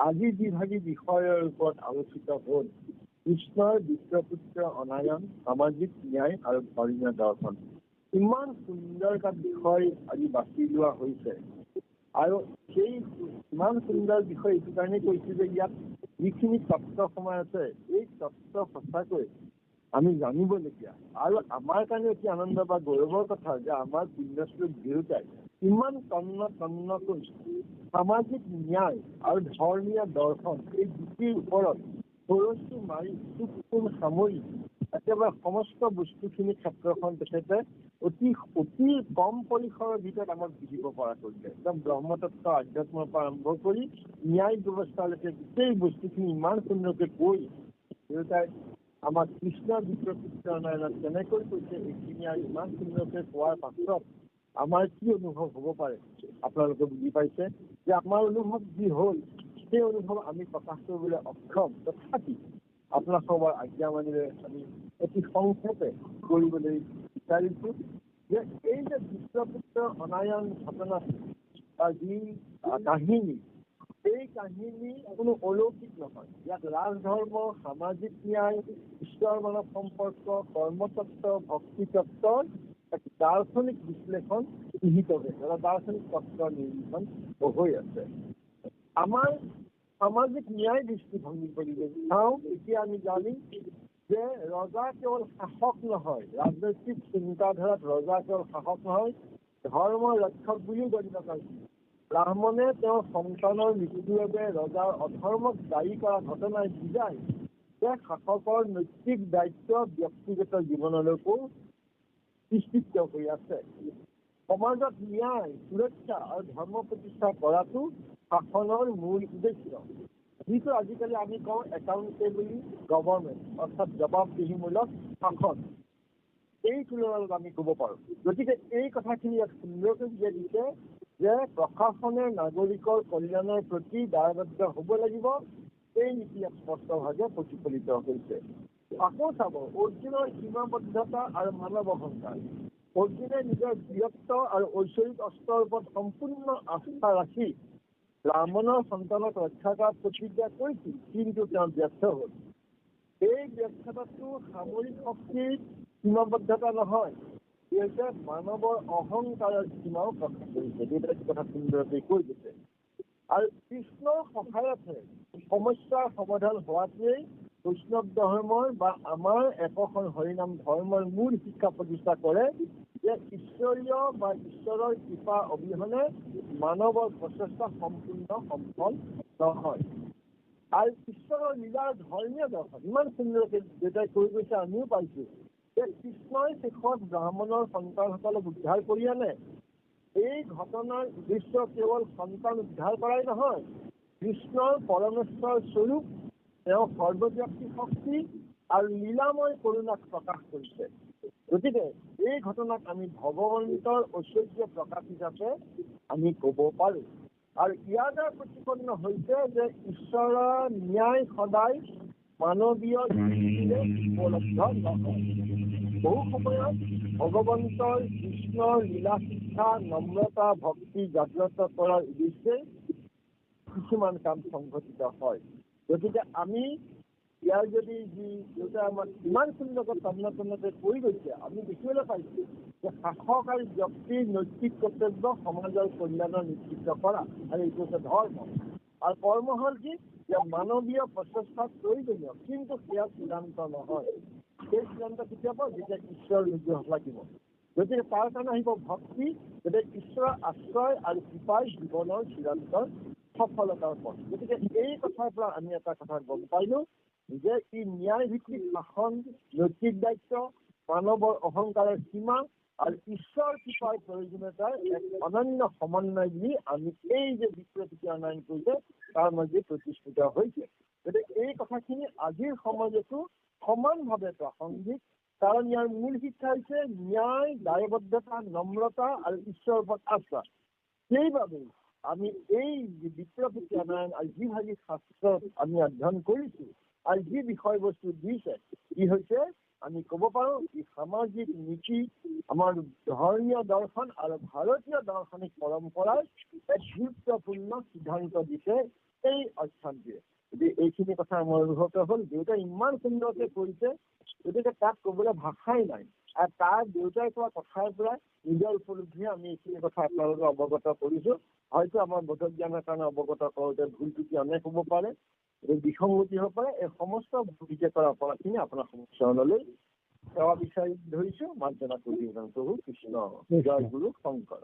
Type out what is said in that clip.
আজি যিভাগি বিষয়ৰ ওপৰত আলোচিত হ'ল কৃষ্ণৰ বিশ্বপুত্ৰ অনায়ন, সামাজিক ন্যায় আৰু ধৰ্মীয় দৰ্শন। ইমান সুন্দৰ এটা বিষয় আজি বাছি লোৱা হৈছে আৰু সেই ইমান সুন্দৰ বিষয় এইটো কাৰণেই কৈছোঁ যে ইয়াত যিখিনি তত্ত্ব সময় আছে এই তত্ত্ব সঁচাকৈ আমি জানিবলগীয়া আৰু আমাৰ কাৰণে অতি আনন্দ বা গৌৰৱৰ কথা যে আমাৰ পুণ্যশ্লোক দেউতাই ইমান তন্নকৈ সামাজিক ন্যায় আৰু ধৰ্মীয় দৰ্শন এই দুটিৰ ওপৰত খৰচটো মাৰি সুকুম সামৰি একেবাৰে সমস্ত বস্তুখিনি ক্ষেত্ৰখন তেখেতে অতি কম পৰিসৰৰ ভিতৰত আমাক বুজিব পৰা কৰিলে। একদম ব্ৰহ্মতত্ত্ব আধ্যাত্মৰ পৰা আৰম্ভ কৰি ন্যায় ব্যৱস্থালৈকে গোটেই বস্তুখিনি ইমান সুন্দৰকৈ কৈ দেউতাই আমাক কৃষ্ণৰ বিশ্বপুত্ৰ অনায়নত কেনেকৈ কৈছে এইখিনি আৰু ইমান সুন্দৰকৈ কোৱাৰ পাছত আমাৰ কি অনুভৱ হ'ব পাৰে আপোনালোকে বুজি পাইছে যে আমাৰ অনুভৱ যি হ'ল সেই অনুভৱ আমি প্ৰকাশ কৰিবলৈ অক্ষম। তথাপি আপোনাৰ সবৰ আজ্ঞা মানিলে আমি অতি সংক্ষেপে কৰিবলৈ বিচাৰিছোঁ যে এই যে বিশ্বপুত্ৰ অনায়ন ঘটনাটো বা যি কাহিনী এই কাহিনী কোনো অলৌকিক নহয়। ইয়াত ৰাজধৰ্ম, সামাজিক ন্যায়, ঈশ্বৰ মানৱ সম্পৰ্ক, কৰ্মতত্ত্ব, ভক্তিতত্ত্বৰ এক দাৰ্শনিক বিশ্লেষণ নিহিত হৈছে বা দাৰ্শনিক তত্ত্বৰ নিৰীক্ষণ হৈ আছে। আমাৰ সামাজিক ন্যায় দৃষ্টিভংগী কৰি চাওঁ এতিয়া আমি জানিম যে ৰজা কেৱল শাসক নহয়, ৰাজনৈতিক চিন্তাধাৰাত ৰজা কেৱল শাসক নহয়, ধৰ্মৰ ৰক্ষক বুলিও গণ্য কৰিছিল। ব্ৰাহ্মণে তেওঁৰ সন্তানৰ মৃত্যুৰ বাবে ৰজাৰ অধৰ্মক দায়ী কৰা ঘটনাই বুজায় যে শাসকৰ নৈতিক দায়িত্ব ব্যক্তিগত জীৱনলৈকো বিস্তৃত হৈ আছে। সমাজত ন্যায়, সুৰক্ষা আৰু ধৰ্ম প্ৰতিষ্ঠা কৰাটো শাসনৰ মূল উদ্দেশ্য, যিটো আজিকালি আমি কওঁ একাউণ্টেবল গভৰ্ণমেণ্ট অৰ্থাৎ জবাবদিহিমূলক শাসন। এই তুলনাত আমি ক'ব পাৰোঁ। গতিকে এই কথাখিনি ইয়াত সুন্দৰকৈ বুজাই দিছে যে প্ৰশাসনে নাগৰিকৰ কল্যাণৰ প্ৰতি দায়বদ্ধ হ'ব লাগিব। এই নীতি স্পষ্টভাৱে প্ৰতিফলিত হৈছে। আকৌ চাব অৰ্জুনৰ সীমাবদ্ধতা আৰু মানৱ অহংকাৰ। অৰ্জুনে নিজৰ বীৰত্ব আৰু ঐশ্বৰিক অস্ত্ৰৰ ওপৰত সম্পূৰ্ণ আস্থা ৰাখি ব্ৰাহ্মণৰ সন্তানক ৰক্ষা কৰাত প্ৰতিজ্ঞা কৰিছিল, কিন্তু তেওঁ ব্যৰ্থ হ'ল। এই ব্যৰ্থতাটো সামৰিক শক্তিৰ সীমাবদ্ধতা নহয়, এইটোৱে মানৱৰ অহংকাৰৰ সীমাও প্ৰকাশ কৰিছে। এইটো কথা সুন্দৰকৈ কৈ দিছে। আৰু কৃষ্ণৰ সহায়তহে সমস্যাৰ সমাধান হোৱাটোৱেই বৈষ্ণৱ ধৰ্মৰ বা আমাৰ একোখন হৰিনাম ধৰ্মৰ মূল শিক্ষা প্ৰতিষ্ঠা কৰে যে ঈশ্বৰীয় বা ঈশ্বৰৰ কৃপা অবিহনে মানৱৰ প্ৰচেষ্টা সম্পূৰ্ণ সফল নহয়। আৰু ঈশ্বৰৰ লীলাৰ ধৰ্মীয় দৰ্শন ইমান সুন্দৰকৈ দেউতাই কৈ গৈছে, আমিও পাইছোঁ যে কৃষ্ণই শেষত ব্ৰাহ্মণৰ সন্তানসকলক উদ্ধাৰ কৰি আনে। এই ঘটনাৰ উদ্দেশ্য কেৱল সন্তান উদ্ধাৰ কৰাই নহয়, কৃষ্ণৰ পৰমেশ্বৰ স্বৰূপ, তেওঁ সৰ্বব্যাপী শক্তি আৰু লীলাময় কৰোণাক প্ৰকাশ কৰিছে। গতিকে এই ঘটনাক আমি ভগৱন্তৰ ঐশ্বৰ্য প্ৰকাশ হিচাপে আমি ক'ব পাৰোঁ। আৰু ইয়াৰ দ্বাৰা প্ৰতিপন্ন হৈছে যে ঈশ্বৰৰ ন্যায় সদায় মানৱীয় উপলব্ধ নহয়। বহু সময়ত ভগৱন্তৰ কৃষ্ণৰ লীলা শিক্ষা, নম্ৰতা, ভক্তি জাগ্ৰত কৰাৰ উদ্দেশ্যে কিছুমান কাম সংঘটিত হয়। গতিকে আমি ইয়াৰ যদি যি দেউতাই আমাক ইমান সুন্দৰকৈ তন্নতন্নকৈ কৈ গৈছে, আমি দেখিবলৈ পাইছোঁ যে শাসক আৰু ব্যক্তিৰ নৈতিক কৰ্তব্য সমাজৰ কল্যাণৰ নিশ্চিত কৰা, আৰু এইটো হৈছে ধৰ্ম। আৰু কৰ্ম হ'ল কি যে মানৱীয় প্ৰচেষ্টাত প্ৰয়োজনীয়, কিন্তু সেয়া চূড়ান্ত নহয়। সেই চূড়ান্ত কেতিয়া পাব? যেতিয়া ঈশ্বৰৰ অনুগ্ৰহ লাগিব। গতিকে তাৰ কাৰণে আহিব ভক্তি। গতিকে ঈশ্বৰৰ আশ্ৰয় আৰু কৃপাই জীৱনৰ চূড়ান্ত সফলতাৰ পথ। গতিকে এই কথাৰ পৰা আমি এটা কথা গম পাইলোঁ যে ই ন্যায়ভিত্তিক শাসন, নৈতিক দায়িত্ব, মানৱৰ অহংকাৰৰ সীমা আৰু ঈশ্বৰ কৃপাৰ প্ৰয়োজনীয়তাৰ এক অনন্য সমন্বয় বুলি আমি এই যে বিশ্বপুত্ৰ অনায়ন কৰিছে তাৰ মাজে প্ৰতিষ্ঠিত হৈছে। গতিকে এই কথাখিনি আজিৰ সমাজতো সমানভাৱে প্ৰাসংগিক, কাৰণ ইয়াৰ মূল শিক্ষা হৈছে ন্যায়, দায়বদ্ধতা, নম্ৰতা আৰু ঈশ্বৰৰ ওপৰত আস্থা। সেইবাবে আমি এই বিশ্বপুত্ৰ অনায়ন আৰু যিভাগি শাস্ত্ৰত আমি অধ্যয়ন কৰিছোঁ আৰু যি বিষয়বস্তু দিছে, ই হৈছে আমি ক'ব পাৰোঁ ই সামাজিক নীতি, আমাৰ ধৰ্মীয় দৰ্শন আৰু ভাৰতীয় দাৰ্শনিক পৰম্পৰাৰ এক গুৰুত্বপূৰ্ণ সিদ্ধান্ত দিছে। এই অশান্তিৰে। গতিকে এইখিনি কথা আমাৰ অনুভৱ হ'ল। দেউতাই ইমান সুন্দৰকৈ কৰিছে, গতিকে তাক ক'বলৈ ভাষাই নাই। আৰু তাৰ দেউতাই কোৱা কথাৰ পৰা নিজৰ উপলব্ধিয়ে আমি এইখিনি কথা আপোনালোকক অৱগত কৰিছোঁ। হয়তো আমাৰ বোধক জ্ঞানৰ কাৰণে অৱগত কৰোঁতে ভুল ত্ৰুটি অনেক হ'ব পাৰে, বিসংগতি হ'ব পাৰে। এই সমস্ত ভূমিকা কৰা অপৰাধখিনি আপোনাৰ সমস্যালৈ সেৱা বিচাৰি ধৰিছোঁ। মাৰ্জনা কৰি প্ৰভু কৃষ্ণ, জয় গুৰু শংকৰ।